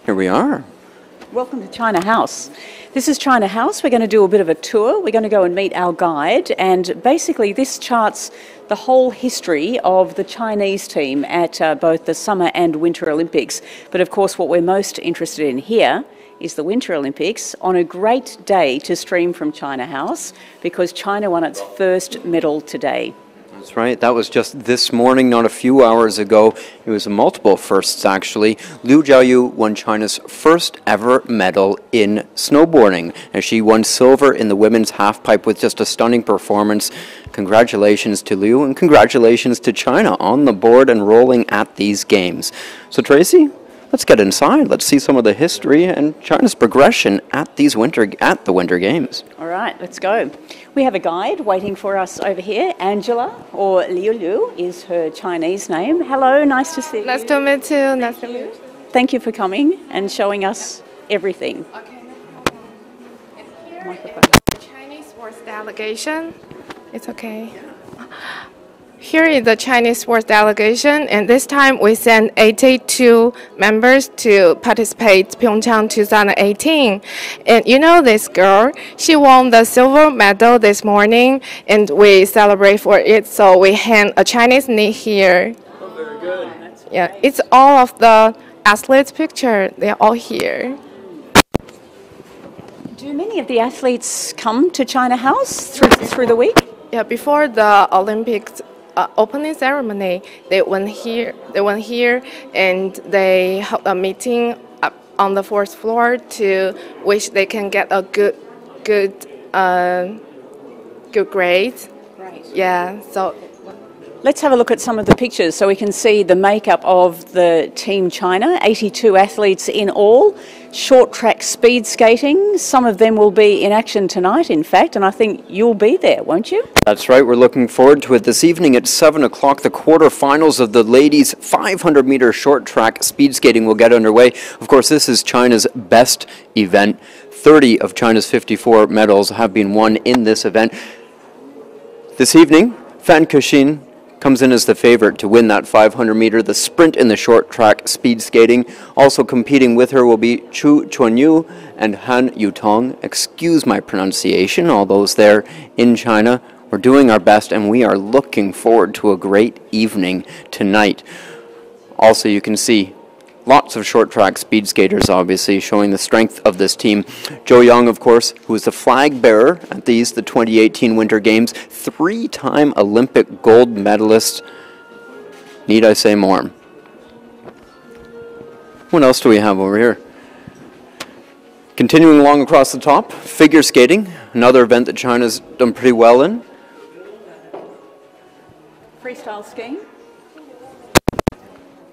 Here we are. Welcome to China House. This is China House. We're going to do a bit of a tour. We're going to go and meet our guide, and basically this charts the whole history of the Chinese team at both the Summer and Winter Olympics. But of course what we're most interested in here is the Winter Olympics on a great day to stream from China House because China won its first medal today. That's right. That was just this morning, not a few hours ago. It was multiple firsts, actually. Liu Jiaoyu won China's first ever medal in snowboarding, as she won silver in the women's halfpipe with just a stunning performance. Congratulations to Liu, and congratulations to China on the board and rolling at these games. So, Tracy, let's get inside. Let's see some of the history and China's progression at the Winter Games. All right, let's go. We have a guide waiting for us over here. Angela, or Liu Liu, is her Chinese name. Hello, nice to see you. Nice to meet you. Nice to meet you. Thank you for coming and showing us everything. Okay, no problem. And here is the Chinese sports delegation. It's okay. Here is the Chinese sports delegation, and this time we sent 82 members to participate in PyeongChang 2018. And you know this girl, she won the silver medal this morning, and we celebrate for it, so we hang a Chinese knee here. Oh, very good. Yeah, it's all of the athletes' picture. They're all here. Do many of the athletes come to China House through the week? Yeah, before the Olympics opening ceremony, they went here. And they held a meeting up on the fourth floor to which they can get a good grade. Right. Yeah. So let's have a look at some of the pictures so we can see the makeup of the Team China. 82 athletes in all. Short track speed skating. Some of them will be in action tonight, in fact, and I think you'll be there, won't you? That's right. We're looking forward to it. This evening at 7 o'clock, the quarterfinals of the ladies' 500-meter short track speed skating will get underway. Of course, this is China's best event. 30 of China's 54 medals have been won in this event. This evening, Fan Kexin comes in as the favorite to win that 500-meter, the sprint in the short track speed skating. Also competing with her will be Chu Chuanyu and Han Yutong. Excuse my pronunciation, all those there in China. We're doing our best, and we are looking forward to a great evening tonight. Also, you can see lots of short track speed skaters, obviously, showing the strength of this team. Zhou Yang, of course, who is the flag bearer at the 2018 Winter Games, three-time Olympic gold medalist. Need I say more? What else do we have over here? Continuing along across the top, figure skating, another event that China's done pretty well in. Freestyle skiing.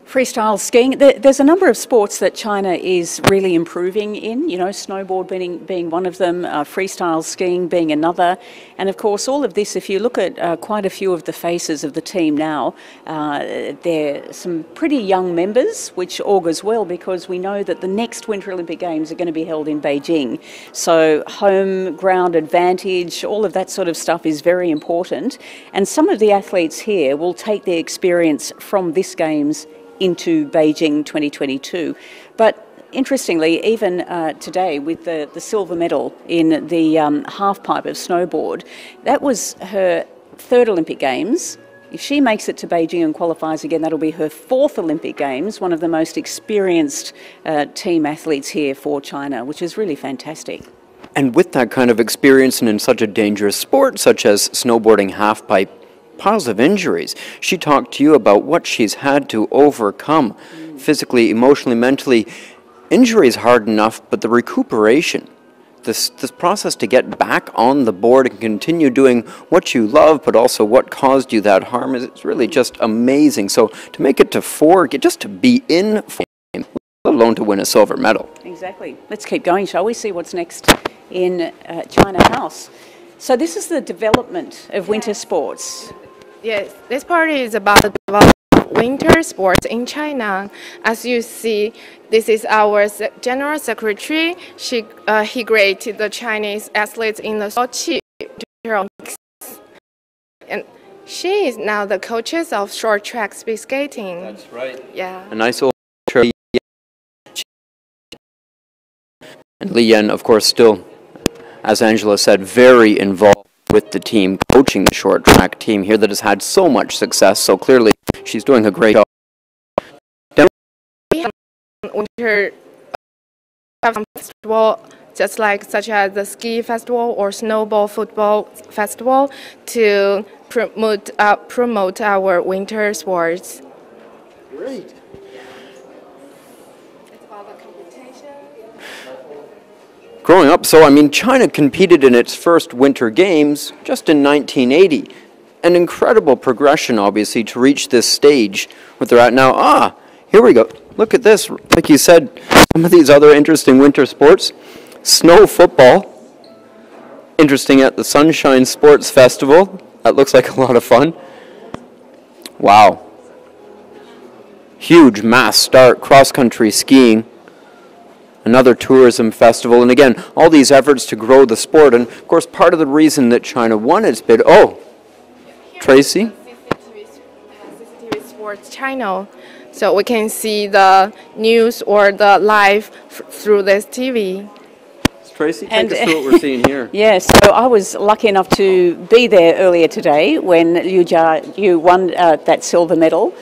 Freestyle skiing. There's a number of sports that China is really improving in, you know, snowboard being one of them, freestyle skiing being another. And of course, all of this, if you look at quite a few of the faces of the team now, they're some pretty young members, which augurs well because we know that the next Winter Olympic Games are going to be held in Beijing. So home ground advantage, all of that sort of stuff is very important. And some of the athletes here will take their experience from this Games into Beijing 2022. But interestingly, even today with the silver medal in the half-pipe of snowboard, that was her third Olympic Games. If she makes it to Beijing and qualifies again, that'll be her fourth Olympic Games, one of the most experienced team athletes here for China, which is really fantastic. And with that kind of experience and in such a dangerous sport such as snowboarding half-pipe, piles of injuries. She talked to you about what she's had to overcome physically, emotionally, mentally. Injury is hard enough, but the recuperation, this process to get back on the board and continue doing what you love, but also what caused you that harm, is really just amazing. So to make it to 4, just to be in 4 games, let alone to win a silver medal. Exactly. Let's keep going, shall we? See what's next in China House. So this is the development of winter sports. yes, this part is about the development of winter sports in China. As you see, this is our General Secretary. He graded the Chinese athletes in the Sochi Olympics. And she is now the coaches of short track speed skating. That's right. Yeah. A nice old And Li Yan, of course, still, as Angela said, very involved with the team, coaching the short track team here that has had so much success. So clearly, she's doing a great job. Winter festival, just like such as the ski festival or snowball football festival, to promote our winter sports. Great. It's about the competition. Growing up, so I mean, China competed in its first Winter Games just in 1980. An incredible progression, obviously, to reach this stage, what they're at now. Ah, here we go. Look at this. Like you said, some of these other interesting winter sports. Snow football. Interesting at the Sunshine Sports Festival. That looks like a lot of fun. Wow. Huge mass start, cross-country skiing. Another tourism festival. And again, all these efforts to grow the sport. And of course, part of the reason that China won its bid. Oh, Tracy? CCTV Sports channel. So we can see the news or the live through this TV. Tracy, take us through what we're seeing here. Yeah, so I was lucky enough to be there earlier today when you won that silver medal.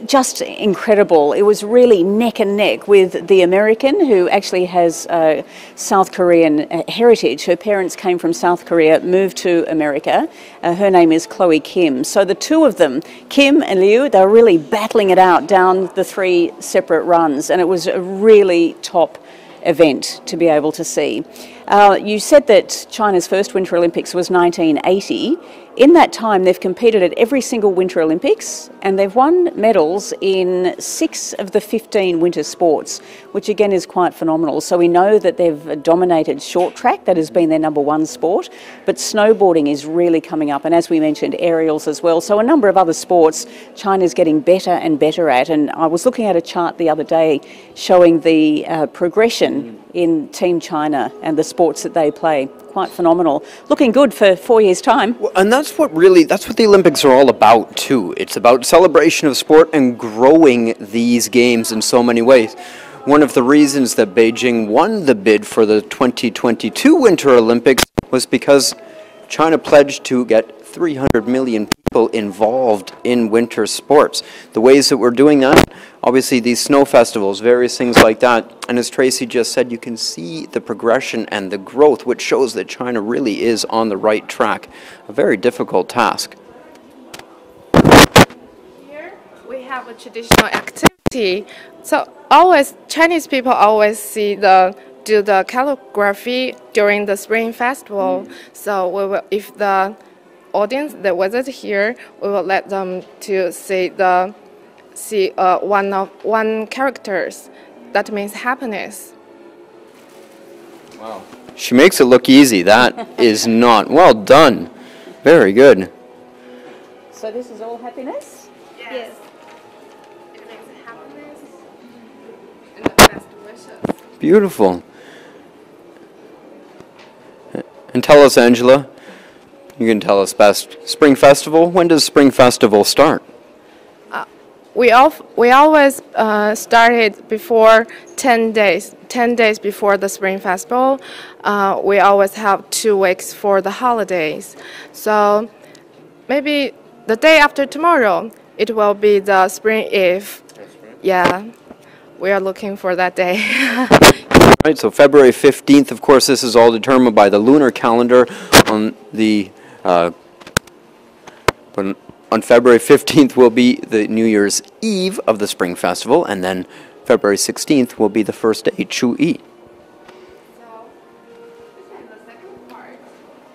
Just incredible. It was really neck and neck with the American, who actually has South Korean heritage. Her parents came from South Korea, moved to America. Her name is Chloe Kim. So the two of them, Kim and Liu, they were really battling it out down the three separate runs, and it was a really top event to be able to see. You said that China's first Winter Olympics was 1980. In that time, they've competed at every single Winter Olympics, and they've won medals in 6 of the 15 winter sports, which again is quite phenomenal. So we know that they've dominated short track, that has been their #1 sport, but snowboarding is really coming up, and as we mentioned, aerials as well. So a number of other sports China's getting better and better at, and I was looking at a chart the other day showing the progression in Team China and the sports that they play. Quite phenomenal. Looking good for 4 years' time. Well, and that's what the Olympics are all about too. It's about celebration of sport and growing these games in so many ways. One of the reasons that Beijing won the bid for the 2022 Winter Olympics was because China pledged to get 300 million people involved in winter sports. The ways that we're doing that, obviously these snow festivals, various things like that. And as Tracy just said, you can see the progression and the growth, which shows that China really is on the right track. A very difficult task. Here we have a traditional activity. So Chinese people always do the calligraphy during the Spring Festival. So if the audience that visit here, we will let them to see one characters. That means happiness. Wow. She makes it look easy. That is not. Well done. Very good. So this is all happiness? Yes. It means happiness and the best wishes. Beautiful. And tell us, Angela, you can tell us best. Spring Festival, when does Spring Festival start? We always started before 10 days before the Spring Festival. We always have 2 weeks for the holidays. So maybe the day after tomorrow, it will be the Spring Eve. Yeah, we are looking for that day. Right, so February 15th, of course, this is all determined by the lunar calendar. On February 15th will be the New Year's Eve of the Spring Festival, and then February 16th will be the first day, Chu-yi. So, this is the second part.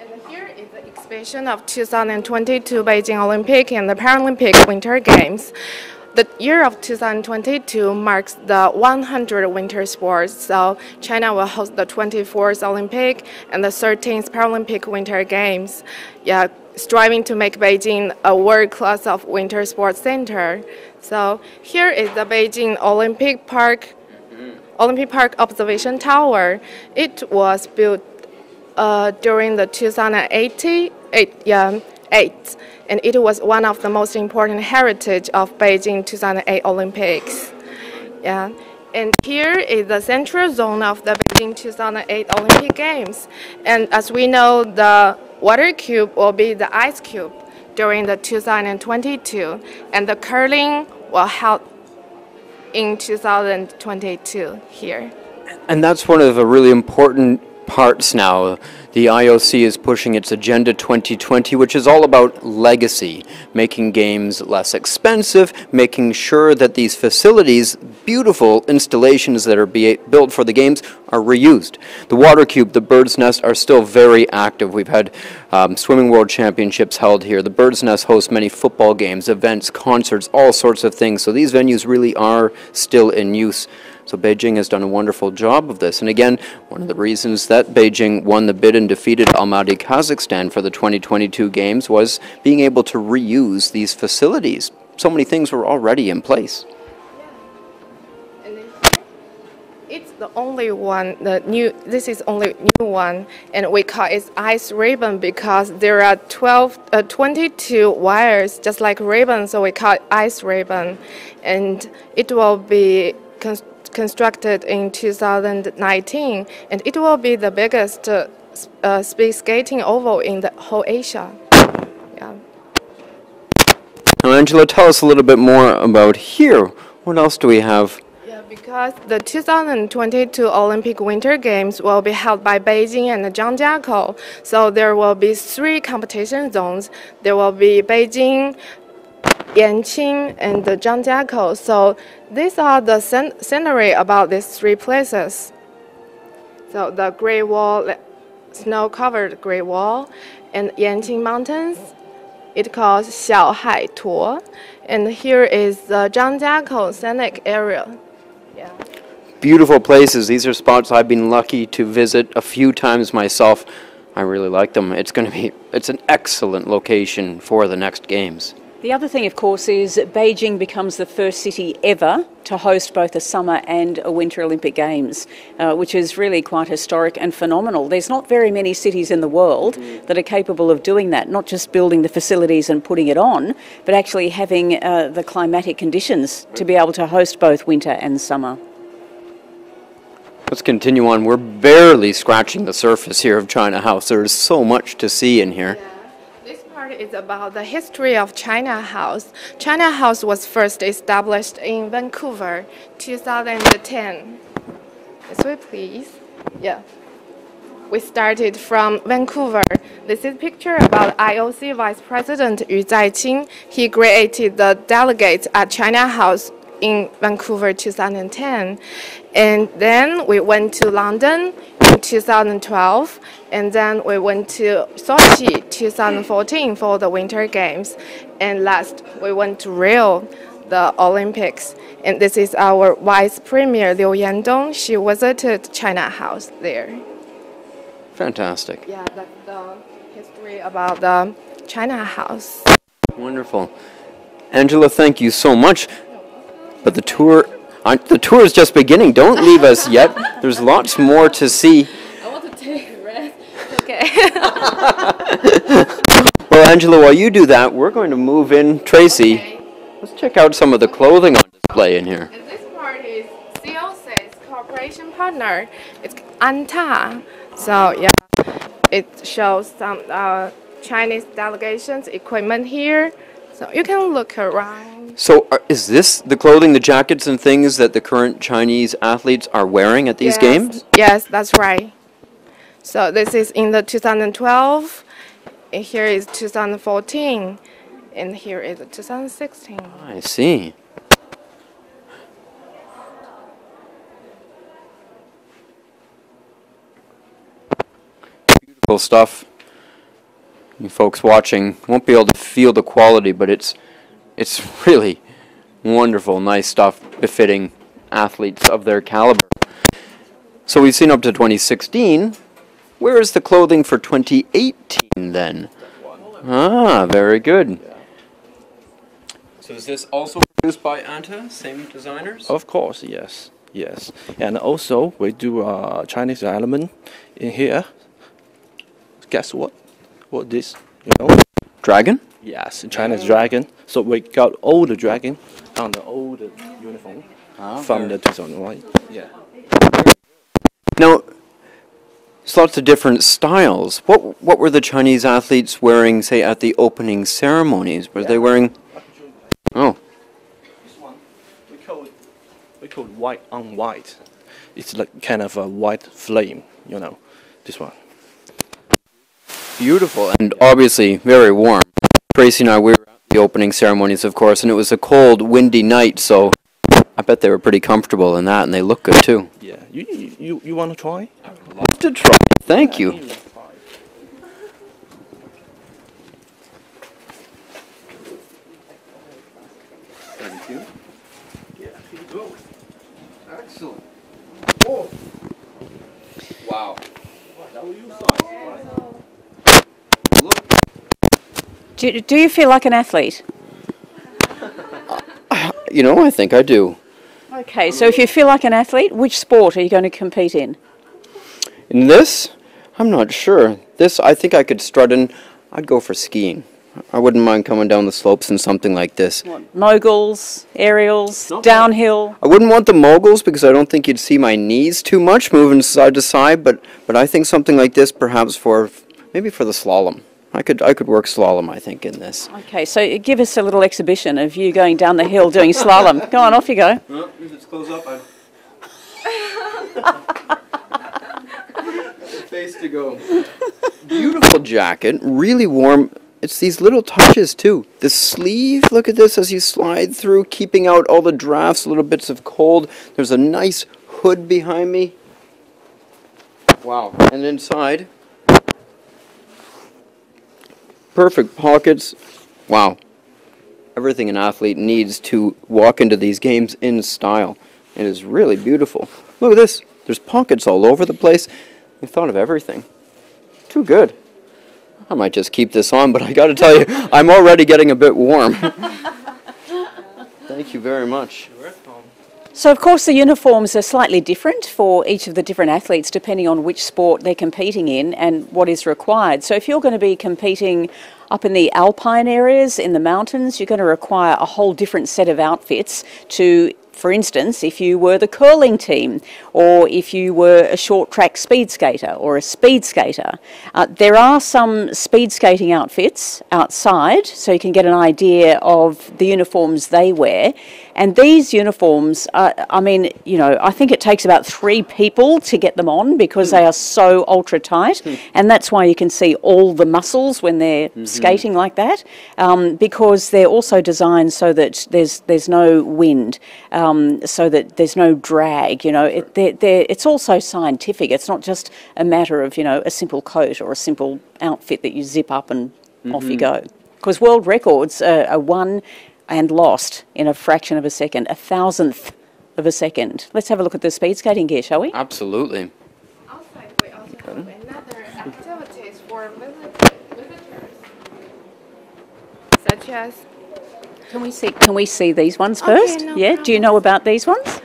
And here is the exhibition of 2022 Beijing Olympic and the Paralympic Winter Games. The year of 2022 marks the 100 winter sports, so China will host the 24th Olympic and the 13th Paralympic Winter Games. Yeah, striving to make Beijing a world-class of winter sports center. So here is the Beijing Olympic Park Observation Tower. It was built during the 2008, and it was one of the most important heritage of Beijing 2008 Olympics. Yeah, And here is the central zone of the Beijing 2008 Olympic Games. And as we know, the water cube will be the ice cube during the 2022. And the curling will held in 2022 here. And that's one of the really important parts now. The IOC is pushing its Agenda 2020, which is all about legacy, making games less expensive, making sure that these facilities, beautiful installations that are built for the games, are reused. The water cube, the bird's nest are still very active. We've had swimming world championships held here. The bird's nest hosts many football games, events, concerts, all sorts of things. So these venues really are still in use. So Beijing has done a wonderful job of this. And again, one of the reasons that Beijing won the bid and defeated Almaty, Kazakhstan for the 2022 Games was being able to reuse these facilities. So many things were already in place. And it's the only one, this is only new one, and we call it ice ribbon because there are 22 wires, just like ribbon, so we call it ice ribbon. And it will be constructed in 2019, and it will be the biggest speed skating oval in the whole Asia. Yeah. Now, Angela, tell us a little bit more about here. What else do we have? Yeah, because the 2022 Olympic Winter Games will be held by Beijing and Zhangjiakou, so there will be 3 competition zones. There will be Beijing, PyeongChang, and the Zhangjiakou. So these are the scenery about these 3 places. So the Great Wall, snow-covered Great Wall, and PyeongChang Mountains, it calls Xiaohai-tuo. And here is the Zhangjiakou scenic area. Yeah. Beautiful places. These are spots I've been lucky to visit a few times myself. I really like them. It's an excellent location for the next games. The other thing, of course, is Beijing becomes the first city ever to host both a summer and a winter Olympic Games, which is really quite historic and phenomenal. There's not very many cities in the world that are capable of doing that, not just building the facilities and putting it on, but actually having the climatic conditions to be able to host both winter and summer. Let's continue on. We're barely scratching the surface here of China House. There's so much to see in here. It's about the history of China House. China House was first established in Vancouver, 2010. This way, please. Yeah. We started from Vancouver. This is a picture about IOC Vice President Yu Zaiqing. He created the delegates at China House in Vancouver 2010. And then we went to London in 2012. And then we went to Sochi 2014 for the Winter Games. And last, we went to Rio, the Olympics. And this is our Vice Premier, Liu Yandong. She visited China House there. Fantastic. Yeah, that's the history about the China House. Wonderful. Angela, thank you so much. But the tour is just beginning. Don't leave us yet. There's lots more to see. I want to take a rest. Okay. Well, Angela, while you do that, we're going to move in. Tracy, Okay. Let's check out some of the clothing on display in here. And this part is COC's cooperation partner. It's Anta. So yeah, it shows some Chinese delegations equipment here. So you can look around. So is this the clothing, the jackets and things that the current Chinese athletes are wearing at these games? Yes, that's right. So this is in the 2012, and here is 2014, and here is 2016. I see. Beautiful stuff. You folks watching won't be able to feel the quality, but it's really wonderful, nice stuff, befitting athletes of their caliber. So we've seen up to 2016. Where is the clothing for 2018 then? Ah, very good. So is this also produced by Anta, same designers? Of course, yes, yes. And also we do a Chinese element in here. Guess what? What this? You know? Dragon? Yes, Chinese dragon. So we got all the dragon on the old uniform. from the 2001. Yeah. Now, there's lots of different styles. What were the Chinese athletes wearing, say, at the opening ceremonies? Were they wearing? Oh. This one we call white on white. It's like kind of a white flame, you know. This one. Beautiful and obviously very warm. Tracy and I, we were at the opening ceremonies, of course, and it was a cold, windy night, so I bet they were pretty comfortable in that, and they look good too. Yeah. You want to try? I'd love to try. Thank you. Thank you. Yeah. Excellent. Oh. Wow. Look. Do you feel like an athlete? You know, I think I do. Okay, so if you feel like an athlete, which sport are you going to compete in? In this, I'm not sure. This, I think I could strut in. I'd go for skiing. I wouldn't mind coming down the slopes in something like this. What, moguls, aerials, downhill? I wouldn't want the moguls because I don't think you'd see my knees too much moving side to side, but I think something like this perhaps maybe for the slalom. I could work slalom, I think, in this. Okay, so give us a little exhibition of you going down the hill doing slalom. Go on, off you go. Well, if it's close up, face to go. Beautiful jacket, really warm. It's these little touches too. The sleeve, look at this as you slide through, keeping out all the drafts, little bits of cold. There's a nice hood behind me. Wow. And inside, perfect pockets. Wow. Everything an athlete needs to walk into these games in style. It is really beautiful. Look at this. There's pockets all over the place. They've thought of everything. Too good. I might just keep this on, but I got to tell you, I'm already getting a bit warm. Thank you very much. So, of course, the uniforms are slightly different for each of the different athletes depending on which sport they're competing in and what is required. So if you're going to be competing up in the alpine areas, in the mountains, you're going to require a whole different set of outfits to, for instance, if you were the curling team or if you were a short track speed skater or a speed skater. There are some speed skating outfits outside so you can get an idea of the uniforms they wear. And these uniforms, I mean, you know, I think it takes about 3 people to get them on because they are so ultra tight. And that's why you can see all the muscles when they're skating like that, because they're also designed so that there's no wind, so that there's no drag. You know, it's also scientific. It's not just a matter of, you know, a simple coat or a simple outfit that you zip up and off you go. Because world records are won and lost in a fraction of a second, 1,000th of a second. Let's have a look at the speed skating gear, shall we? Absolutely. Outside, we also have another activities for visitors, such as. Can we see these ones first? Okay, no yeah. problem. Do you know about these ones?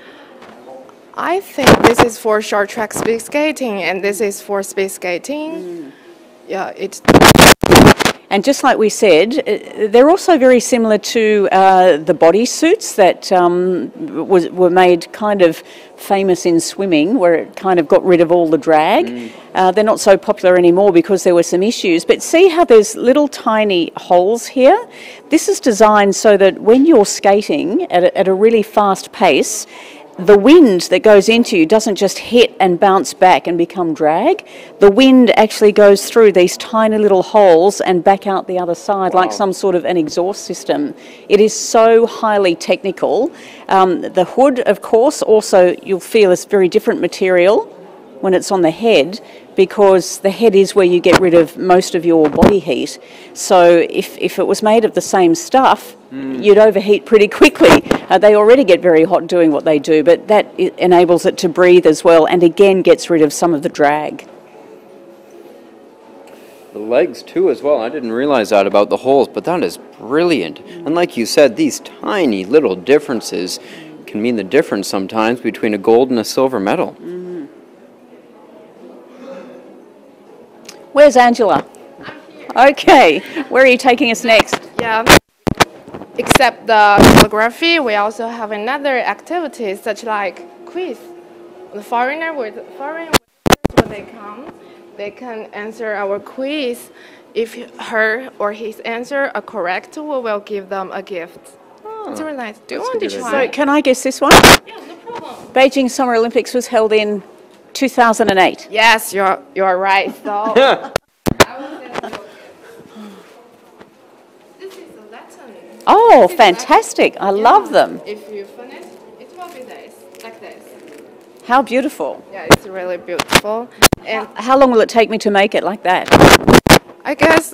I think this is for short track speed skating, and this is for speed skating. Yeah, it's. And just like we said, they're also very similar to the bodysuits that were made kind of famous in swimming, where it kind of got rid of all the drag. They're not so popular anymore because there were some issues. But see how there's little tiny holes here? This is designed so that when you're skating at a really fast pace, the wind that goes into you doesn't just hit and bounce back and become drag. The wind actually goes through these tiny little holes and back out the other side, like some sort of an exhaust system. It is so highly technical. The hood, of course, also you'll feel is very different material when it's on the head, because the head is where you get rid of most of your body heat. So if it was made of the same stuff, you'd overheat pretty quickly. They already get very hot doing what they do, but that enables it to breathe as well, and again gets rid of some of the drag. The legs too as well. I didn't realize that about the holes, but that is brilliant. And like you said, these tiny little differences can mean the difference sometimes between a gold and a silver medal. Where's Angela? I'm here. Okay, where are you taking us next? Yeah. except the calligraphy, we also have another activities such like quiz. The foreigner when they come, they can answer our quiz. If her or his answer are correct, we will give them a gift. It's really nice. Do you want to try? So can I guess this one? Yeah, no problem. Beijing Summer Olympics was held in 2008. Yes, you're right. So I will send you a gift. This is a lesson. Oh, This is fantastic. I love them. If you finish, it will be this, like this. How beautiful. Yeah, it's really beautiful. And How long will it take me to make it like that? I guess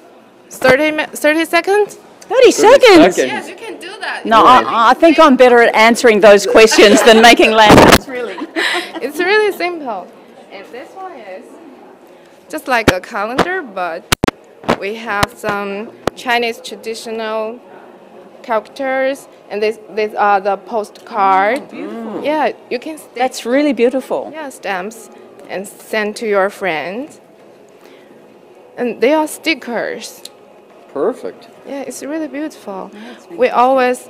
30 seconds? 30 seconds? Yes, you can do that. No, I think I'm better at answering those questions than making lanterns, really. It's really simple. And this one is just like a calendar, but we have some Chinese traditional characters, and these are the postcard. Yeah, you can stick, That's really beautiful. yeah, stamps and send to your friends. And they are stickers. Perfect. Yeah, it's really beautiful. We always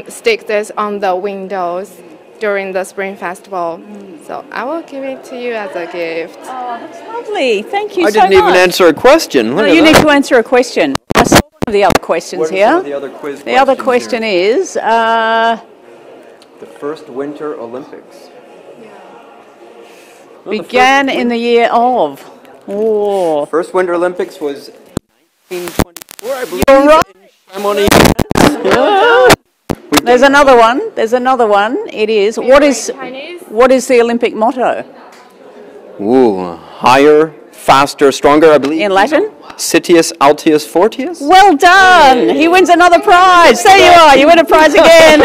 stick this on the windows during the Spring Festival. So I will give it to you as a gift. Oh, that's lovely. Thank you I so didn't much. even answer a question. Look No, at you that. need to answer a question. I saw one of the other questions What are some here. of the other quiz The other questions question here? is, The first Winter Olympics. Well, the began in the year of. Oh, First Winter Olympics was 1924, I believe. You're right. in Chamonix. there's another one. There's another one. It is. Chinese? What is the Olympic motto Ooh, higher, faster, stronger, I believe. in Latin? Citius, Altius, Fortius. Well done. He wins another prize. There you are. You win a prize again.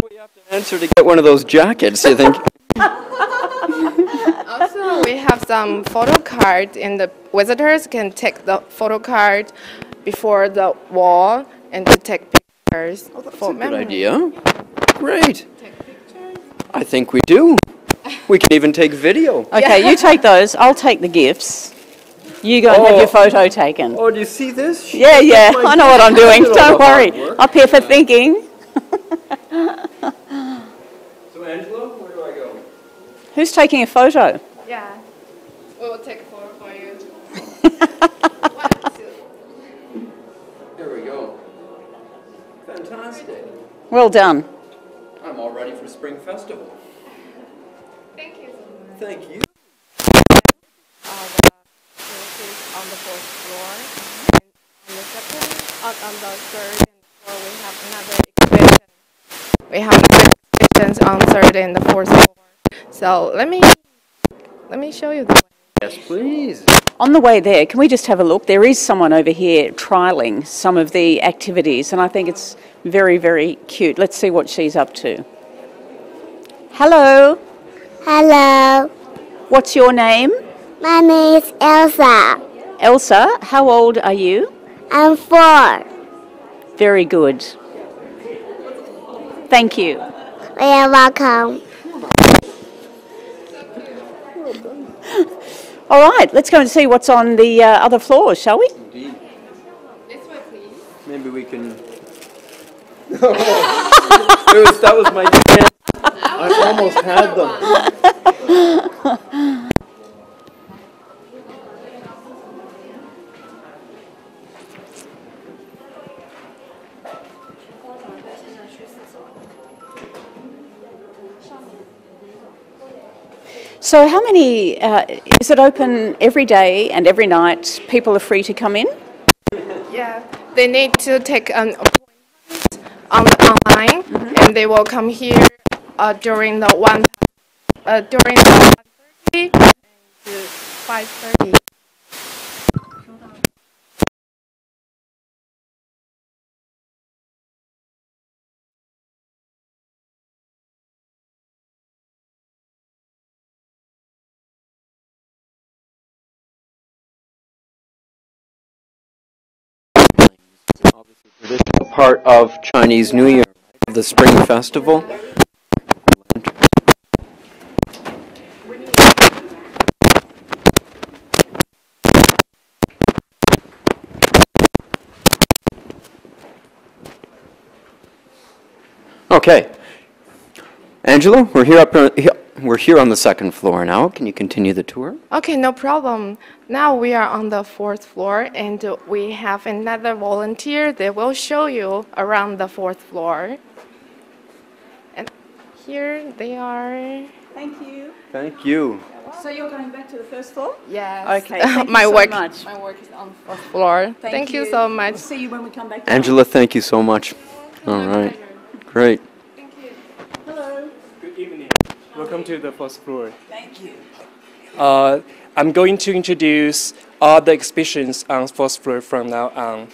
We have to answer to get one of those jackets, you think? Also, we have some photo card, and the visitors can take the photo card before the wall and to take pictures. That's for a good memory. idea. Great. Take pictures. I think we do. We can even take video. Okay, you take those. I'll take the gifts. You go and have your photo taken. Oh, do you see this? Yeah, yeah. That's my I know what I'm doing. gift. Look at all Don't the worry. hard work. Up here for thinking. So, Angela, where do I go? Who's taking a photo? Yeah, we will take a photo for you. There we go. Fantastic. Well done. I'm all ready for Spring Festival. Thank you so much. Thank you. All the facilities on the fourth floor. And on the second, on the third and fourth, we have another exhibition. We have other exhibitions on third and the fourth floor. So let me show you the way. Yes, please. On the way there, can we just have a look? There is someone over here trialing some of the activities, and I think it's very, very cute. Let's see what she's up to. Hello. Hello, What's your name? my name is Elsa. Elsa. How old are you? I'm 4. Very good. Thank you. You're welcome. All right, let's go and see what's on the other floors, shall we? Indeed. This way, please. Maybe we can. That was my chance. I almost had them. So how many, is it open every day and every night? People are free to come in? Yeah, they need to take an appointment online, and they will come here during the 1:30 to 5:30. Obviously, traditional part of Chinese New Year, the Spring Festival. Okay. Angela, we're here on the second floor now. Can you continue the tour? Okay, no problem. Now we are on the fourth floor, and we have another volunteer that will show you around the fourth floor. And here they are. Thank you. Thank you. So you're going back to the first floor? Yes. Okay, thank you my so work, much. My work is on the fourth floor. Thank you so much. We'll see you when we come back down. Angela, thank you so much. All right. Great. Thank you. Hello. Good evening. Welcome to the first floor. Thank you. I'm going to introduce all the exhibitions on first floor from now on.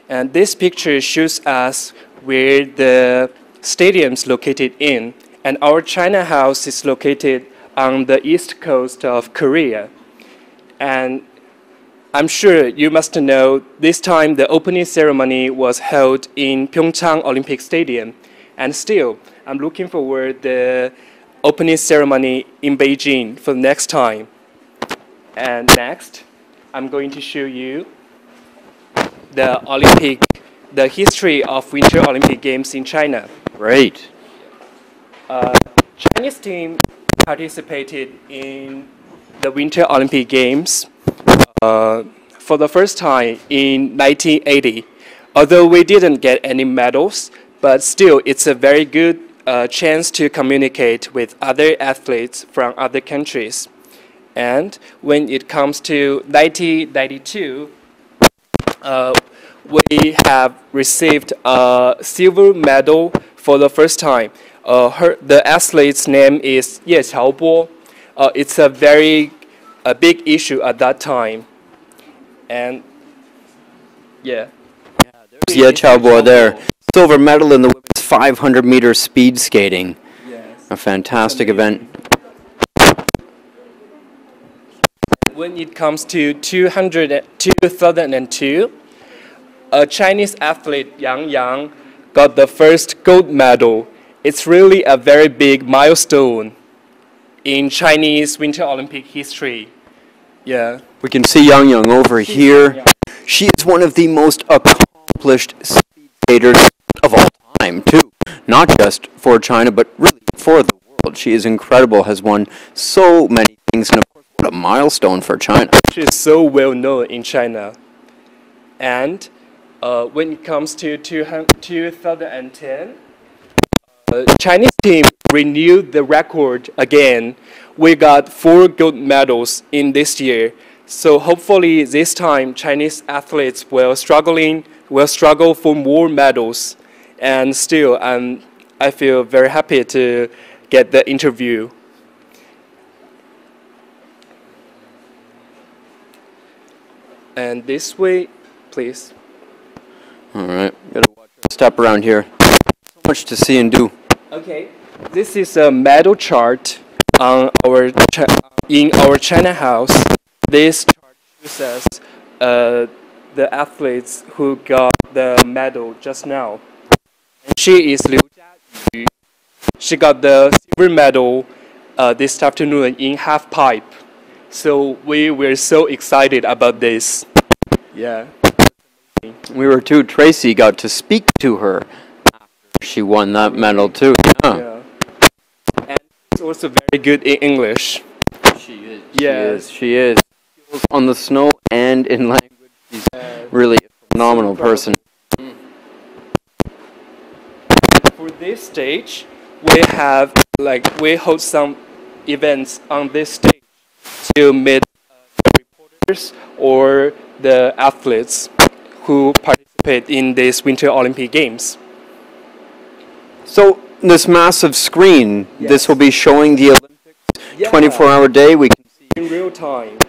And this picture shows us where the stadium's located in, and our China House is located on the east coast of Korea. And I'm sure you must know this time the opening ceremony was held in PyeongChang Olympic Stadium. And still, I'm looking forward the opening ceremony in Beijing for the next time. And next, I'm going to show you the history of Winter Olympic Games in China. Great. Chinese team participated in the Winter Olympic Games for the first time in 1980. Although we didn't get any medals, but still it's a very good chance to communicate with other athletes from other countries. And when it comes to 1992, we have received a silver medal for the first time. The athlete's name is Ye Qiaobo. It's a very big issue at that time. And yeah. Ye Qiaobo there. Silver medal in the women's 500-meter speed skating. Yes. A fantastic event. When it comes to 2002, a Chinese athlete, Yang, got the first gold medal. It's really a very big milestone in Chinese Winter Olympic history. Yeah. We can see Yang over here. She is one of the most accomplished speed skaters of all time, too. Not just for China, but really for the world. She is incredible, has won so many things, and of course, what a milestone for China. She is so well known in China. And when it comes to 2010, Chinese team renewed the record again. We got 4 gold medals in this year. So hopefully this time Chinese athletes will struggle for more medals. And still, I feel very happy to get the interview. And this way, please. All right. Gotta watch our step around here. So much to see and do. Okay, this is a medal chart on in our China House. This chart shows us the athletes who got the medal just now. And she is Liu Jiayu. She got the silver medal this afternoon in half pipe. So we were so excited about this. Yeah. We were too. Tracy got to speak to her after she won that medal too. Yeah. And she's also very good in English. She is. Yes. She is. On the snow and in language, she's really a phenomenal person. For this stage, we hold some events on this stage to meet the reporters or the athletes who participate in these Winter Olympic Games. So this massive screen, this will be showing the Olympics 24-hour day. We can see in real time.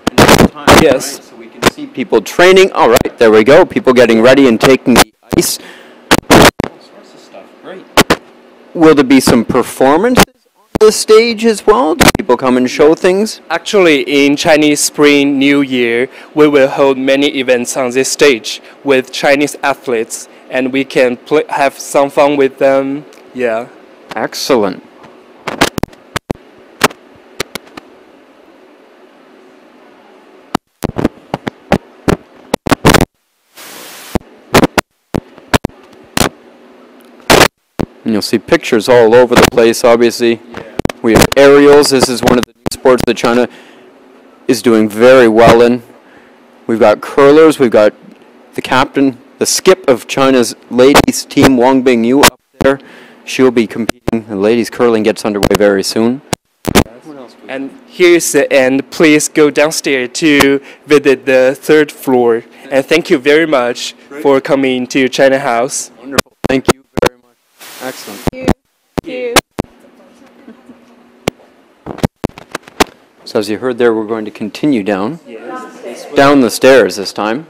Yes. Right? So we can see people training. All right, there we go. People getting ready and taking the ice. All sorts of stuff. Great. Will there be some performances on the stage as well? Do people come and show things? Actually, in Chinese Spring New Year, we will hold many events on this stage with Chinese athletes, and we can have some fun with them. Yeah. Excellent. you'll see pictures all over the place, obviously. We have aerials. This is one of the new sports that China is doing very well in. We've got curlers. We've got the captain, the skip of China's ladies team, Wang Bingyu, up there. She'll be competing. The ladies curling gets underway very soon. And here's the end. Please go downstairs to visit the third floor. And thank you very much for coming to China House. Wonderful. Thank you very much. Excellent. Thank you. So as you heard there, we're going to continue down. Down the stairs this time.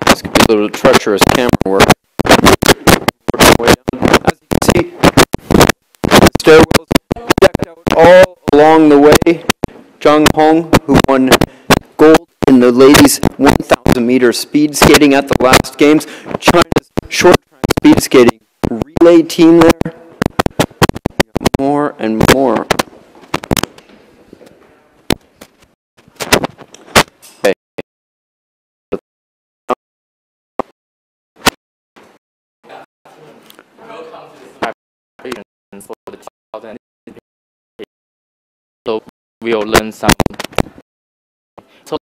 This could be a little treacherous camera work. Way down. As you can see, the stairwells decked out all along the way. Zhang Hong, who won gold in the ladies' 1,000 meter speed skating at the last games. China's short track speed skating relay team there. More and more. Okay. For the 2000, so we'll learn some. So,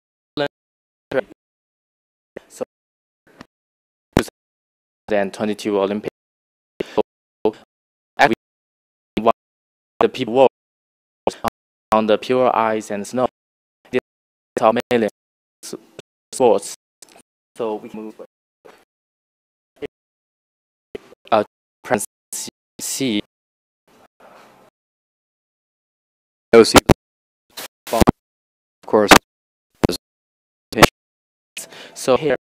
so 2022 Olympics. So, actually, the people walk on the pure ice and snow. These are mainly sports. So we move. See. Of course. So here,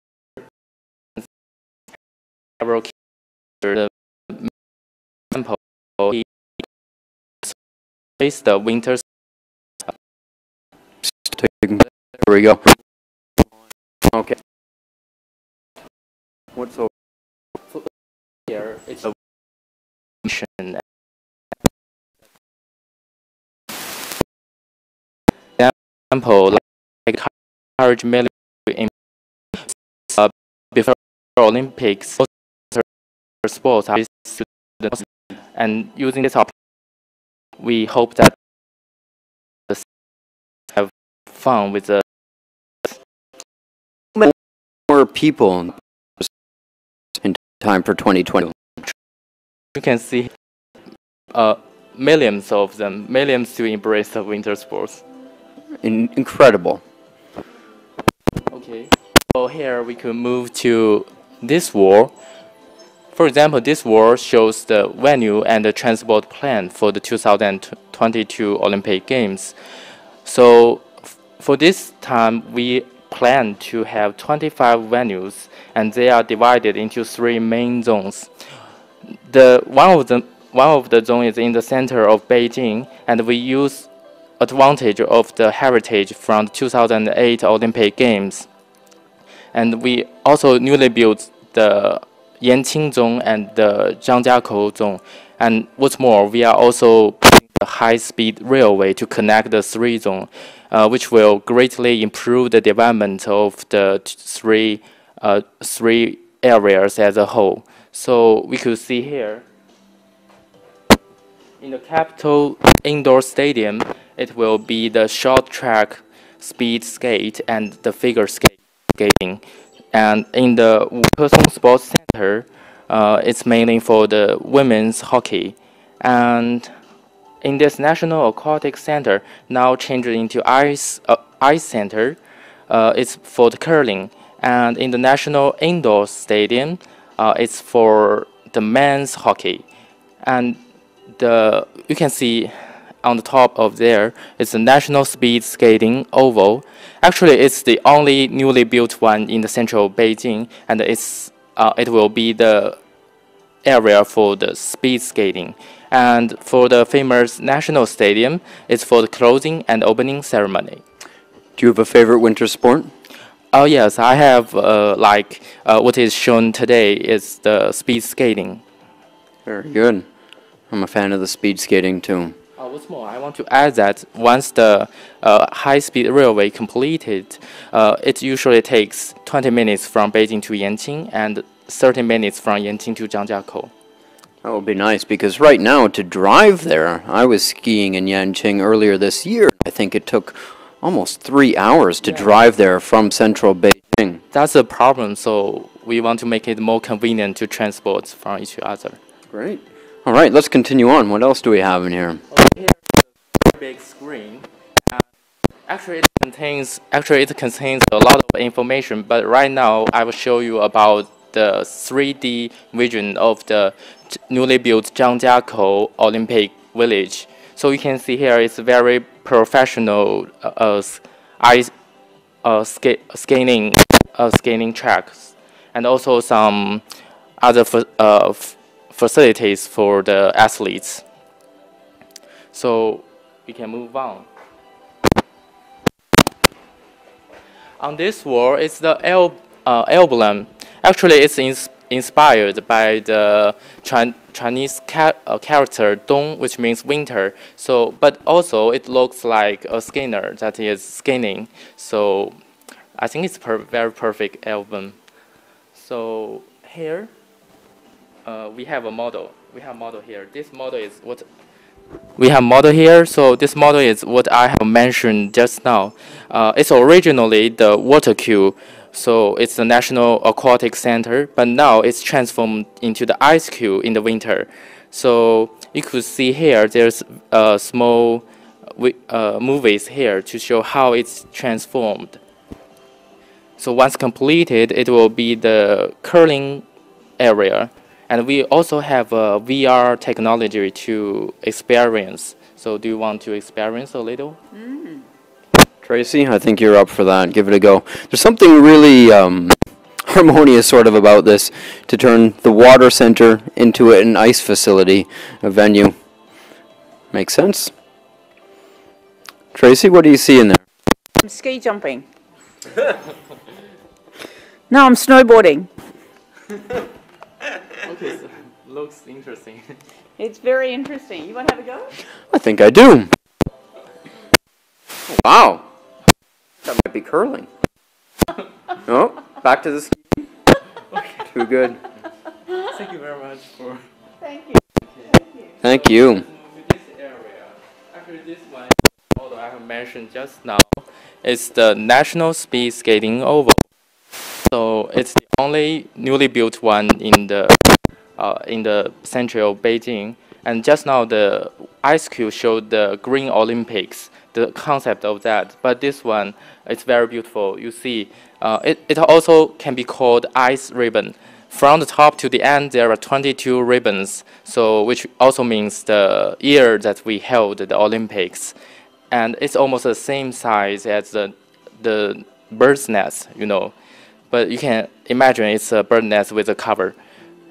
several the example is the winter. There we go. Okay. What's over here? It's a example like courage million in before Olympics sports are students, and using this opportunity, we hope that have fun with the more people in time for 2020. You can see millions of them, millions to embrace the winter sports. Incredible. Okay, so here we could move to this wall. For example, this wall shows the venue and the transport plan for the 2022 Olympic Games. So for this time, we plan to have 25 venues, and they are divided into 3 main zones. One of the zones is in the center of Beijing, and we use advantage of the heritage from the 2008 Olympic Games. And we also newly built the Yanqing zone and the Zhangjiakou zone. And what's more, we are also building a high-speed railway to connect the 3 zones, which will greatly improve the development of the three areas as a whole. So we could see here, in the capital indoor stadium, it will be the short track speed skate and the figure skating. And in the Wukesong Sports Center, it's mainly for the women's hockey. And in this National Aquatic Center, now changed into ice center, it's for the curling. And in the National Indoor Stadium, it's for the men's hockey. And you can see on the top of there, it's the National Speed Skating Oval. Actually, it's the only newly built one in the central Beijing, and it will be the area for the speed skating. And for the famous National Stadium, it's for the closing and opening ceremony. Do you have a favorite winter sport? Oh yes, I have. What is shown today is the speed skating. Very good. I'm a fan of the speed skating too. What's more, I want to add that once the high-speed railway completed, it usually takes 20 minutes from Beijing to Yanqing and 30 minutes from Yanqing to Zhangjiakou. That would be nice because right now to drive there, I was skiing in Yanqing earlier this year. I think it took almost 3 hours to drive there from central Beijing. That's a problem, so we want to make it more convenient to transport from each other. Great. All right, let's continue on. What else do we have in here? Here's a big screen. Actually, it contains a lot of information, but right now I will show you about the 3D vision of the newly built Zhangjiakou Olympic Village. So you can see here it's very professional skating tracks, and also some other facilities for the athletes. So we can move on. On this wall is the emblem. Actually, it's inspired by the Chinese character Dong, which means winter. So, but also it looks like a skinner that is skinning. So, I think it's very perfect album. So here we have a model. We have a model here. This model is what we have model here. So this model is what I have mentioned just now. It's originally the water queue. So it's the National Aquatic Center, but now it's transformed into the ice queue in the winter. So you could see here, there's small movies here to show how it's transformed. So once completed, it will be the curling area. And we also have VR technology to experience. So do you want to experience a little? Tracy, I think you're up for that. Give it a go. There's something really harmonious sort of about this, to turn the water center into an ice facility, a venue. Makes sense? Tracy, what do you see in there? I'm ski jumping. No, I'm snowboarding. Okay, so looks interesting. It's very interesting. You want to have a go? I think I do. Wow. That might be curling. Oh, back to the ski. Okay. Too good. Thank you very much for. Thank you. Thank you. Move to this area. Actually, this one, although I have mentioned just now, is the National Speed Skating Oval. So it's the only newly built one in the central Beijing. And just now the ice cube showed the Green Olympics, the concept of that. But this one, it's very beautiful. You see, it also can be called ice ribbon. From the top to the end, there are 22 ribbons. So which also means the year that we held the Olympics. And it's almost the same size as the bird's nest, you know. But you can imagine it's a bird nest with a cover.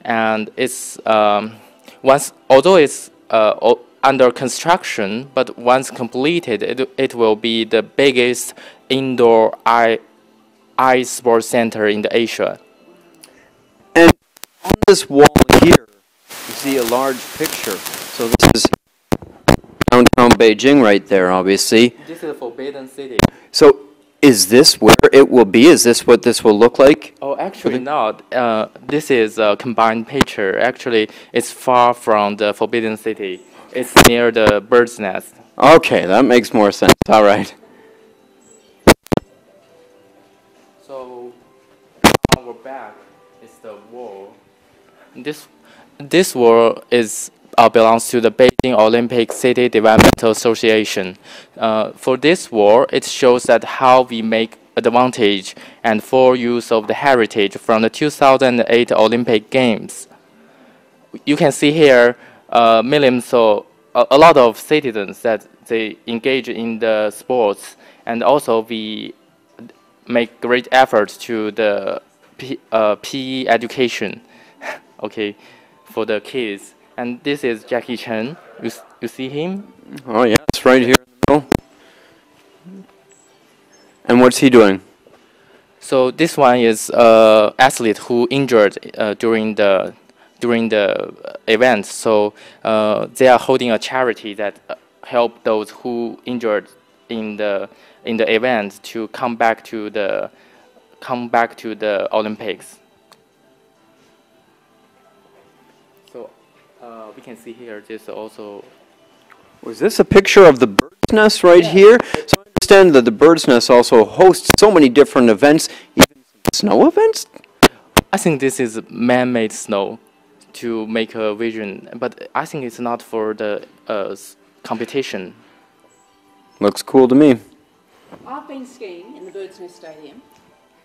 And it's although it's under construction, but once completed, it will be the biggest indoor ice sports center in Asia. And on this wall here, you see a large picture. So this is downtown Beijing right there, obviously. This is a forbidden city. So is this where it will be? Is this what this will look like? Oh, actually not. This is a combined picture. Actually, it's far from the forbidden city. It's near the bird's nest. Okay, that makes more sense. All right. So our back is the wall. This wall is belongs to the Beijing Olympic City Developmental Association. For this wall, it shows that how we make advantage and full use of the heritage from the 2008 Olympic Games. You can see here millions of a lot of citizens that they engage in the sports, and also we make great efforts to the PE education, okay, for the kids. And this is Jackie Chan. You see him? Oh yeah, it's right here in the middle. And what's he doing? So this one is athlete who injured during the event. So they are holding a charity that help those who injured in the event to come back to the Olympics. So we can see here this also. Was this a picture of the bird's nest right here? So I understand that the bird's nest also hosts so many different events, even snow events? I think this is man-made snow to make a vision, but I think it's not for the competition. Looks cool to me. I've been skiing in the Bird's Nest Stadium.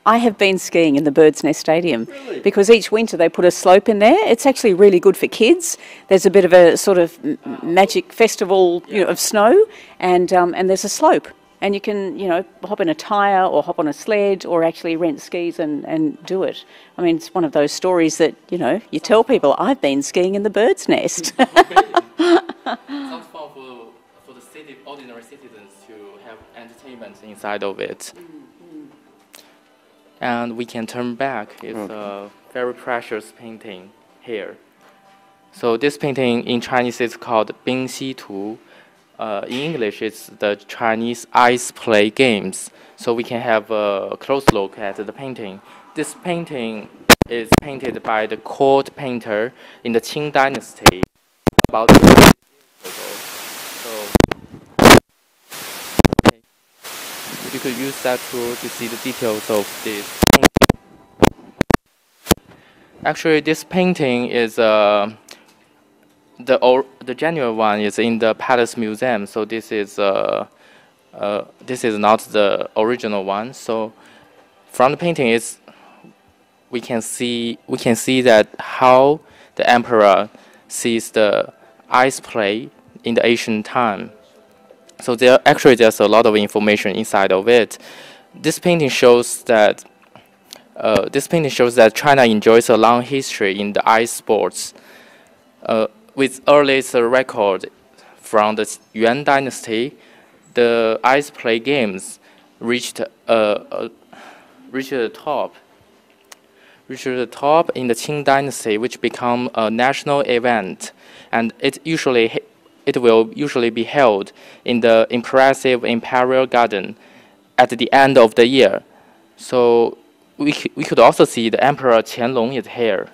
I have been skiing in the Bird's Nest Stadium because each winter they put a slope in there. It's actually really good for kids. There's a bit of a sort of magic festival, of snow, and there's a slope, and you can hop in a tyre or hop on a sled or actually rent skis and do it. I mean, it's one of those stories that you tell people. I've been skiing in the Bird's Nest. Sounds fun for the ordinary citizens to have entertainment inside of it. And we can turn back. It's a very precious painting here. So this painting in Chinese is called 冰溪图. In English, it's the Chinese ice play games. So we can have a close look at the painting. This painting is painted by the court painter in the Qing dynasty about 200 years ago. So you could use that tool to see the details of this painting. Actually, this painting is the genuine one is in the Palace Museum. So this is not the original one. So from the painting, we can see that how the emperor sees the ice play in the ancient time. So there's a lot of information inside of it. This painting shows that China enjoys a long history in the ice sports. With earliest record from the Yuan dynasty, the ice play games reached the top in the Qing dynasty, which become a national event, and it will usually be held in the impressive imperial garden at the end of the year. So we could also see the Emperor Qianlong is here.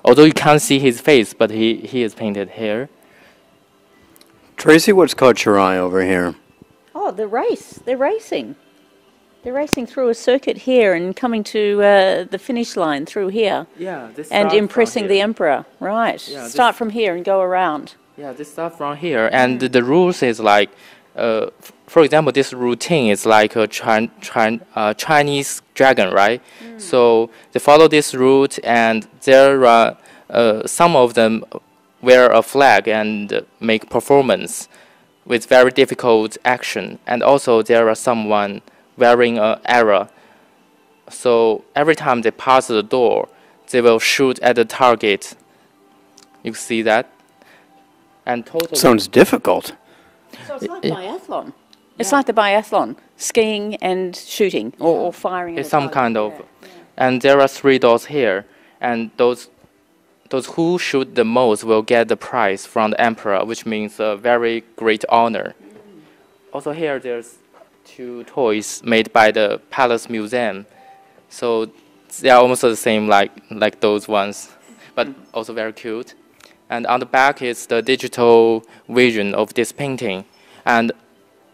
Although you can't see his face, but he is painted here. Tracy, what's caught your eye over here? Oh, the race. They're racing. They're racing through a circuit here and coming to the finish line through here. Yeah, and impressing the emperor. Right. Yeah, start from here and go around. Yeah, this start from here, and the rules is like, for example, this routine is like a Chinese dragon, right? So they follow this route, and there are some of them wear a flag and make performance with very difficult action, and also there are someone wearing an arrow. So every time they pass the door, they will shoot at the target. You see that? And totally Sounds difficult. So it's like biathlon. It's like the biathlon, skiing and shooting or firing. It's some kind of, and there are 3 doors here, and those who shoot the most will get the prize from the emperor, which means a very great honor. Also here, there's 2 toys made by the Palace Museum, so they are almost the same like those ones, but also very cute. And on the back is the digital vision of this painting, and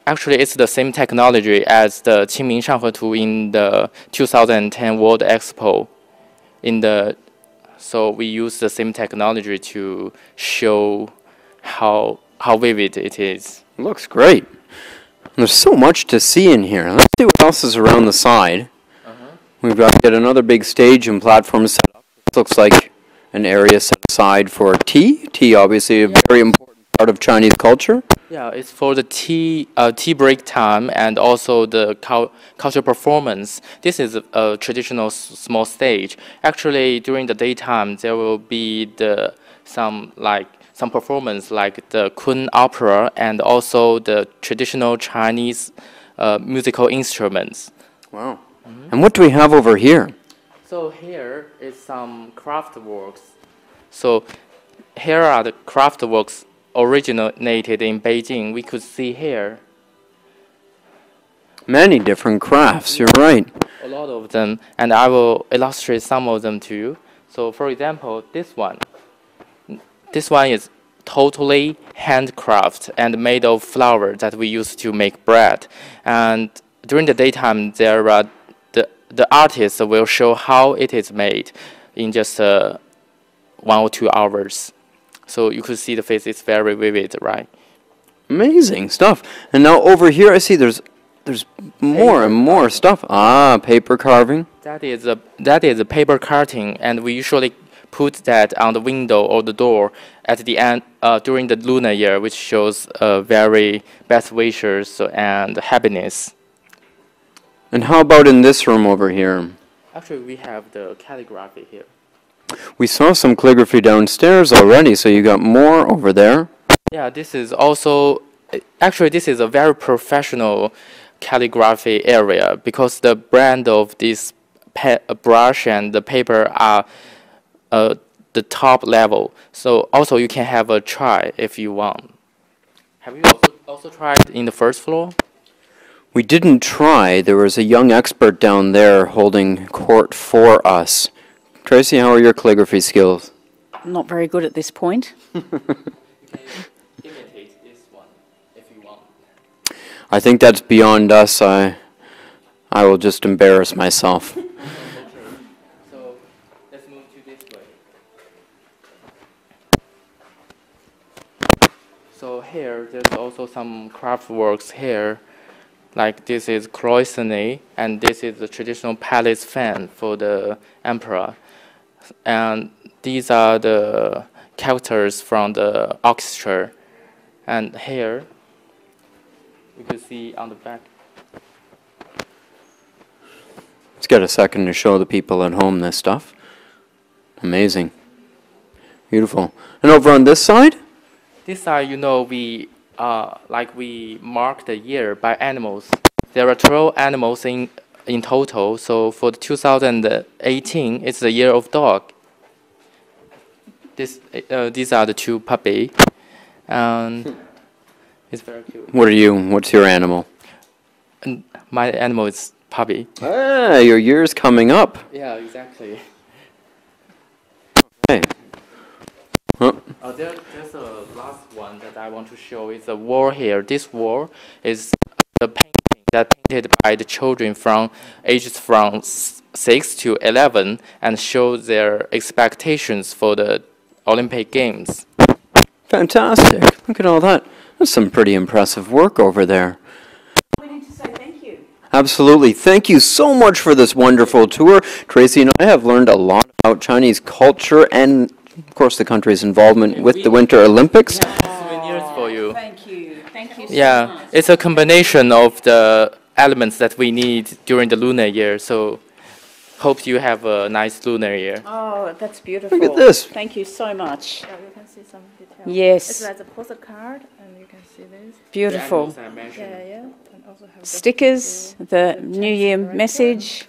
actually it's the same technology as the 清明上河图 in the 2010 World Expo. So we use the same technology to show how vivid it is. Looks great. There's so much to see in here. Let's see what else is around the side. We've got yet another big stage and platform set up. This looks like an area set aside for tea. Tea, obviously, a very important part of Chinese culture. Yeah, it's for the tea break time and also the cultural performance. This is a traditional small stage. Actually, during the daytime, there will be some performance like the Kun opera and also the traditional Chinese musical instruments. Wow. And what do we have over here? So here is some craft works. So here are the craft works originated in Beijing. We could see here Many different crafts, you're right. a lot of them, and I will illustrate some of them to you. So, for example, this one. This one is totally handcraft and made of flour that we use to make bread. And during the daytime, there are the artist will show how it is made in just 1 or 2 hours. So you could see the face is very vivid, right? Amazing stuff. And now over here, I see there's more and more stuff. Ah, paper carving. That is a paper cutting, and we usually put that on the window or the door at the end during the lunar year, which shows very best wishes and happiness. And how about in this room over here? Actually, we have the calligraphy here. We saw some calligraphy downstairs already, so you got more over there. Yeah, this is also actually this is a very professional calligraphy area because the brand of this brush and the paper are the top level. So also you can have a try if you want. Have you also tried in the first floor? We didn't try. There was a young expert down there holding court for us. Tracy, how are your calligraphy skills? Not very good at this point. You can imitate this one if you want. I think that's beyond us. I will just embarrass myself. Okay, so let's move to this way. So here, there's also some craft works here. Like this is cloisonne, and this is the traditional palace fan for the emperor. And these are the characters from the orchestra. And here, we can see on the back. Let's get a second to show the people at home this stuff. Amazing. Beautiful. And over on this side? This side, you know, we mark the year by animals. There are 12 animals in total. So for the 2018, it's the year of dog. These are the 2 puppies, and it's very cute. What are you? What's your animal? And my animal is puppy. Ah, your year's coming up. Yeah, exactly. Hey. Huh? There's a last one that I want to show. It's a wall here. This wall is the painting that painted by the children from ages from 6 to 11 and show their expectations for the Olympic Games. Fantastic. Look at all that. That's some pretty impressive work over there. We need to say thank you. Absolutely. Thank you so much for this wonderful tour. Tracy and I have learned a lot about Chinese culture and, of course, the country's involvement with the Winter Olympics. Souvenirs for you. Thank you. Thank you so Yeah, much. it's a combination of the elements that we need during the lunar year. So hope you have a nice lunar year. Oh, that's beautiful. Look at this. Thank you so much. Yeah, you can see some details. Yes. It's like a postcard, and you can see this. Beautiful. Yeah. And also have the Stickers, the New Year message.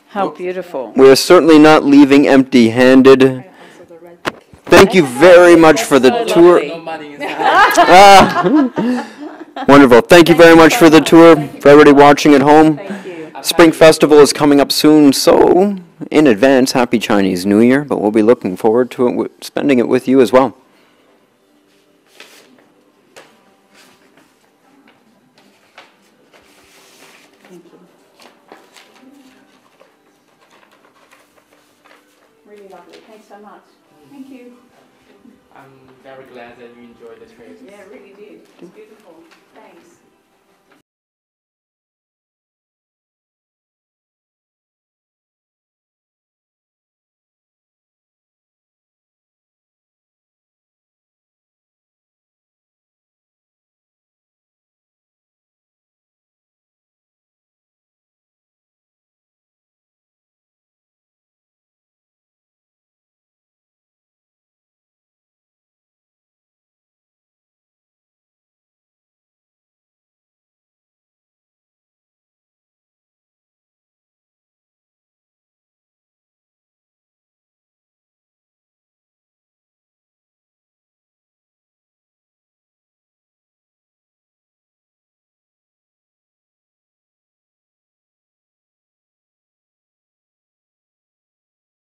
How beautiful. We are certainly not leaving empty-handed. also the red tick. Thank you very much for the so tour. lovely. money inside. Wonderful. Thank you very much for the tour. For everybody watching at home, Thank you. Spring Festival is coming up soon, so in advance, Happy Chinese New Year, but we'll be looking forward to it, spending it with you as well. Thank you. Really lovely. Thanks so much. Thank you. I'm very glad that you enjoyed the trip. Yeah, really did. It's beautiful. Thanks.